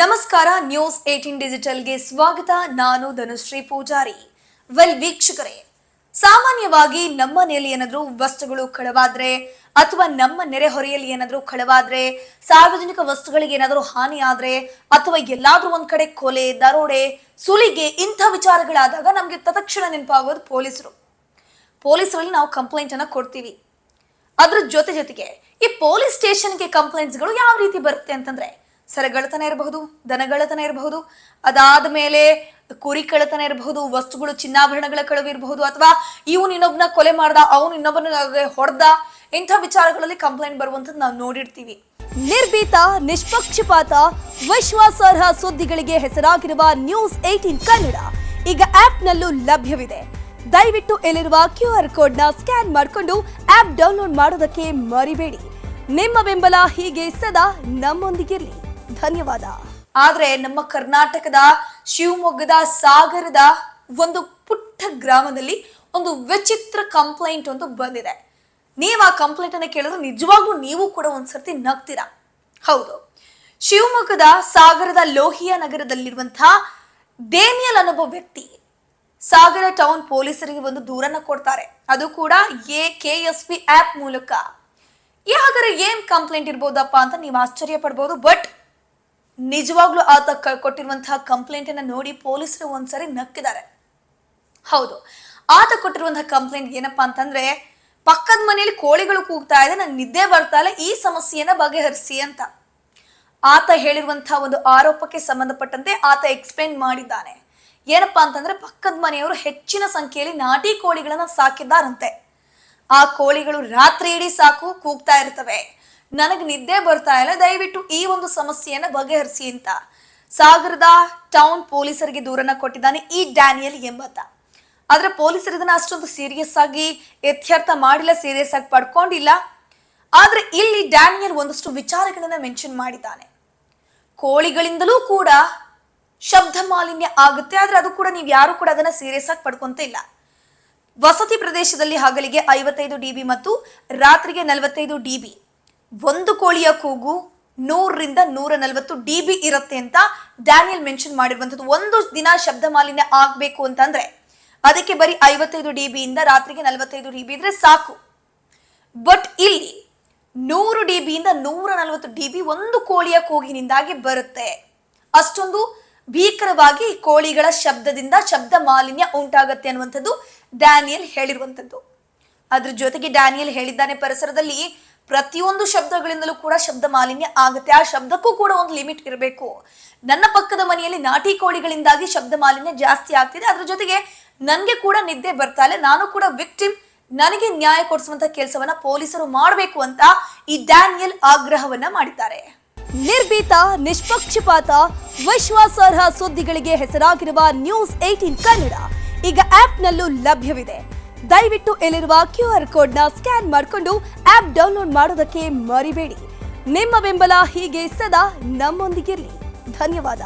ನಮಸ್ಕಾರ ನ್ಯೂಸ್ 18 ಡಿಜಿಟಲ್ಗೆ ಸ್ವಾಗತ. ನಾನು ಧನುಶ್ರೀ ಪೂಜಾರಿ. ವೀಕ್ಷಕರೇ, ಸಾಮಾನ್ಯವಾಗಿ ನಮ್ಮ ಮನೆಯಲ್ಲಿ ಏನಾದರೂ ವಸ್ತುಗಳು ಕಳವಾದ್ರೆ ಅಥವಾ ನಮ್ಮ ನೆರೆಹೊರೆಯಲ್ಲಿ ಏನಾದರೂ ಕಳವಾದ್ರೆ, ಸಾರ್ವಜನಿಕ ವಸ್ತುಗಳಿಗೆ ಏನಾದರೂ ಹಾನಿ ಆದ್ರೆ ಅಥವಾ ಎಲ್ಲಾದ್ರೂ ಒಂದ್ ಕಡೆ ಕೊಲೆ, ದರೋಡೆ, ಸುಲಿಗೆ ಇಂಥ ವಿಚಾರಗಳಾದಾಗ ನಮ್ಗೆ ತತ್ಕ್ಷಣ ನೆನಪಾಗೋದು ಪೊಲೀಸರಲ್ಲಿ ನಾವು ಕಂಪ್ಲೇಂಟ್ ಅನ್ನ ಕೊಡ್ತೀವಿ. ಅದ್ರ ಜೊತೆಗೆ ಈ ಪೊಲೀಸ್ ಸ್ಟೇಷನ್ಗೆ ಕಂಪ್ಲೇಂಟ್ಸ್ಗಳು ಯಾವ ರೀತಿ ಬರುತ್ತೆ ಅಂತಂದ್ರೆ, ಸರಗಳತನ ಇರಬಹುದು, ದನಗಳತನ ಇರಬಹುದು, ಅದಾದ ಮೇಲೆ ಕುರಿ ಕಳ್ಳತನ ಇರಬಹುದು, ವಸ್ತುಗಳು ಚಿನ್ನಾಭರಣಗಳ ಕಳವು ಇರಬಹುದು, ಅಥವಾ ಇವನು ಇನ್ನೊಬ್ಬನ ಕೊಲೆ ಮಾಡ್ದ, ಅವನು ಇನ್ನೊಬ್ಬನ ಹೊಡೆದ, ಇಂಥ ವಿಚಾರಗಳಲ್ಲಿ ಕಂಪ್ಲೇಂಟ್ ಬರುವಂತದ್ದು ನಾವು ನೋಡಿರ್ತೀವಿ. ನಿರ್ಭೀತ, ನಿಷ್ಪಕ್ಷಪಾತ, ವಿಶ್ವಾಸಾರ್ಹ ಸುದ್ದಿಗಳಿಗೆ ಹೆಸರಾಗಿರುವ ನ್ಯೂಸ್ 18 ಕನ್ನಡ ಈಗ ಆಪ್ನಲ್ಲೂ ಲಭ್ಯವಿದೆ. ದಯವಿಟ್ಟು ಇಲ್ಲಿರುವ QR ಕೋಡ್ನ ಸ್ಕ್ಯಾನ್ ಮಾಡಿಕೊಂಡು ಆಪ್ ಡೌನ್ಲೋಡ್ ಮಾಡೋದಕ್ಕೆ ಮರಿಬೇಡಿ. ನಿಮ್ಮ ಬೆಂಬಲ ಹೀಗೆ ಸದಾ ನಮ್ಮೊಂದಿಗಿರಲಿ. ಧನ್ಯವಾದ. ಆದ್ರೆ ನಮ್ಮ ಕರ್ನಾಟಕದ ಶಿವಮೊಗ್ಗದ ಸಾಗರದ ಒಂದು ಪುಟ್ಟ ಗ್ರಾಮದಲ್ಲಿ ಒಂದು ವಿಚಿತ್ರ ಕಂಪ್ಲೇಂಟ್ ಒಂದು ಬಂದಿದೆ. ನೀವು ಆ ಕಂಪ್ಲೇಂಟ್ ಅನ್ನ ಕೇಳಿದ್ರೆ ನಿಜವಾಗ್ಲೂ ನೀವು ಕೂಡ ಒಂದ್ಸರ್ತಿ ನಗ್ತೀರಾ. ಹೌದು, ಶಿವಮೊಗ್ಗದ ಸಾಗರದ ಲೋಹಿಯಾ ನಗರದಲ್ಲಿರುವಂತಹ ಡೇನಿಯಲ್ ಅನ್ನೋ ವ್ಯಕ್ತಿ ಸಾಗರ ಟೌನ್ ಪೊಲೀಸರಿಗೆ ಒಂದು ದೂರನ್ನ ಕೊಡ್ತಾರೆ. ಅದು ಕೂಡ KSP ಆಪ್ ಮೂಲಕ. ಹಾಗಾದ್ರೆ ಏನ್ ಕಂಪ್ಲೇಂಟ್ ಇರ್ಬೋದಪ್ಪ ಅಂತ ನೀವು ಆಶ್ಚರ್ಯ ಪಡ್ಬೋದು. ಬಟ್ ನಿಜವಾಗ್ಲೂ ಆತ ಕೊಟ್ಟಿರುವಂತಹ ಕಂಪ್ಲೇಂಟ್ ಅನ್ನ ನೋಡಿ ಪೊಲೀಸರು ಒಂದ್ಸರಿ ನಕ್ಕಿದ್ದಾರೆ. ಹೌದು, ಆತ ಕೊಟ್ಟಿರುವಂತಹ ಕಂಪ್ಲೇಂಟ್ ಏನಪ್ಪಾ ಅಂತಂದ್ರೆ, ಪಕ್ಕದ ಮನೆಯಲ್ಲಿ ಕೋಳಿಗಳು ಕೂಗ್ತಾ ಇದೆ, ನಂಗೆ ನಿದ್ದೆ ಬರ್ತಾ ಇಲ್ಲ, ಈ ಸಮಸ್ಯೆಯನ್ನ ಬಗೆಹರಿಸಿ ಅಂತ. ಆತ ಹೇಳಿರುವಂತಹ ಒಂದು ಆರೋಪಕ್ಕೆ ಸಂಬಂಧಪಟ್ಟಂತೆ ಆತ ಎಕ್ಸ್ಪ್ಲೇನ್ ಮಾಡಿದ್ದಾನೆ. ಏನಪ್ಪಾ ಅಂತಂದ್ರೆ, ಪಕ್ಕದ ಮನೆಯವರು ಹೆಚ್ಚಿನ ಸಂಖ್ಯೆಯಲ್ಲಿ ನಾಟಿ ಕೋಳಿಗಳನ್ನ ಸಾಕಿದ್ದಾರಂತೆ. ಆ ಕೋಳಿಗಳು ರಾತ್ರಿ ಇಡೀ ಸಾಕು ಕೂಗ್ತಾ ಇರ್ತವೆ, ನನಗೆ ನಿದ್ದೆ ಬರ್ತಾ ಇಲ್ಲ, ದಯವಿಟ್ಟು ಈ ಒಂದು ಸಮಸ್ಯೆಯನ್ನ ಬಗೆಹರಿಸಿ ಅಂತ ಸಾಗರದ ಟೌನ್ ಪೊಲೀಸರಿಗೆ ದೂರನ್ನ ಕೊಟ್ಟಿದ್ದಾನೆ ಈ ಡ್ಯಾನಿಯಲ್ ಎಂಬಾತ. ಆದ್ರೆ ಪೊಲೀಸರು ಇದನ್ನ ಅಷ್ಟೊಂದು ಸೀರಿಯಸ್ ಆಗಿ ಇತ್ಯರ್ಥ ಮಾಡಿಲ್ಲ, ಸೀರಿಯಸ್ ಆಗಿ ಪಡ್ಕೊಂಡಿಲ್ಲ. ಆದ್ರೆ ಇಲ್ಲಿ ಡ್ಯಾನಿಯಲ್ ಒಂದಷ್ಟು ವಿಚಾರಗಳನ್ನ ಮೆನ್ಷನ್ ಮಾಡಿದ್ದಾನೆ. ಕೋಳಿಗಳಿಂದಲೂ ಕೂಡ ಶಬ್ದ ಮಾಲಿನ್ಯ ಆಗುತ್ತೆ, ಆದ್ರೆ ಅದು ಕೂಡ ನೀವು ಯಾರು ಕೂಡ ಅದನ್ನ ಸೀರಿಯಸ್ ಆಗಿ ಪಡ್ಕೊಂತ ಇಲ್ಲ. ವಸತಿ ಪ್ರದೇಶದಲ್ಲಿ ಹಗಲಿಗೆ 55 dB ಮತ್ತು ರಾತ್ರಿಗೆ 45 dB. ಒಂದು ಕೋಳಿಯ ಕೂಗು 100 ರಿಂದ 140 dB ಇರುತ್ತೆ ಅಂತ ಡ್ಯಾನಿಯಲ್ ಮೆನ್ಷನ್ ಮಾಡಿರುವಂತದ್ದು. ಒಂದು ದಿನ ಶಬ್ದ ಮಾಲಿನ್ಯ ಆಗ್ಬೇಕು ಅಂತಂದ್ರೆ ಅದಕ್ಕೆ ಬರೀ 55 dB ಇಂದ ರಾತ್ರಿಗೆ 45 dB ಇದ್ರೆ ಸಾಕು. ಬಟ್ ಇಲ್ಲಿ 100 dB ಇಂದ 140 dB ಒಂದು ಕೋಳಿಯ ಕೂಗಿನಿಂದಾಗಿ ಬರುತ್ತೆ. ಅಷ್ಟೊಂದು ಭೀಕರವಾಗಿ ಕೋಳಿಗಳ ಶಬ್ದದಿಂದ ಶಬ್ದ ಮಾಲಿನ್ಯ ಉಂಟಾಗತ್ತೆ ಅನ್ನುವಂಥದ್ದು ಡ್ಯಾನಿಯಲ್ ಹೇಳಿರುವಂಥದ್ದು. ಅದ್ರ ಜೊತೆಗೆ ಡ್ಯಾನಿಯಲ್ ಹೇಳಿದ್ದಾನೆ, ಪರಿಸರದಲ್ಲಿ ಪ್ರತಿಯೊಂದು ಶಬ್ದಗಳಿಂದಲೂ ಕೂಡ ಶಬ್ದ ಮಾಲಿನ್ಯ ಆಗುತ್ತೆ, ಆ ಶಬ್ದಕ್ಕೂ ಕೂಡ ಒಂದು ಲಿಮಿಟ್ ಇರಬೇಕು. ನನ್ನ ಪಕ್ಕದ ಮನೆಯಲ್ಲಿ ನಾಟಿ ಕೋಳಿಗಳಿಂದಾಗಿ ಶಬ್ದ ಮಾಲಿನ್ಯ ಜಾಸ್ತಿ ಆಗ್ತಿದೆ, ಅದ್ರ ಜೊತೆಗೆ ನನಗೆ ಕೂಡ ನಿದ್ದೆ ಬರ್ತಾ ಇಲ್ಲ, ನಾನು ಕೂಡ ವಿಕ್ಟಿಮ್, ನನಗೆ ನ್ಯಾಯ ಕೊಡಿಸುವಂತ ಕೆಲಸವನ್ನ ಪೊಲೀಸರು ಮಾಡಬೇಕು ಅಂತ ಈ ಡ್ಯಾನಿಯಲ್ ಆಗ್ರಹವನ್ನ ಮಾಡಿದ್ದಾರೆ. ನಿರ್ಭೀತ, ನಿಷ್ಪಕ್ಷಪಾತ, ವಿಶ್ವಾಸಾರ್ಹ ಸುದ್ದಿಗಳಿಗೆ ಹೆಸರಾಗಿರುವ ನ್ಯೂಸ್ 18 ಕನ್ನಡ ಈಗ ಆಪ್ನಲ್ಲೂ ಲಭ್ಯವಿದೆ. ದಯವಿಟ್ಟು ಇಲ್ಲಿರುವ QR ಕೋಡ್ನ ಸ್ಕ್ಯಾನ್ ಮಾಡಿಕೊಂಡು ಆಪ್ ಡೌನ್ಲೋಡ್ ಮಾಡೋದಕ್ಕೆ ಮರಿಬೇಡಿ. ನಿಮ್ಮ ಬೆಂಬಲ ಹೀಗೆ ಸದಾ ನಮ್ಮೊಂದಿಗಿರಲಿ. ಧನ್ಯವಾದ.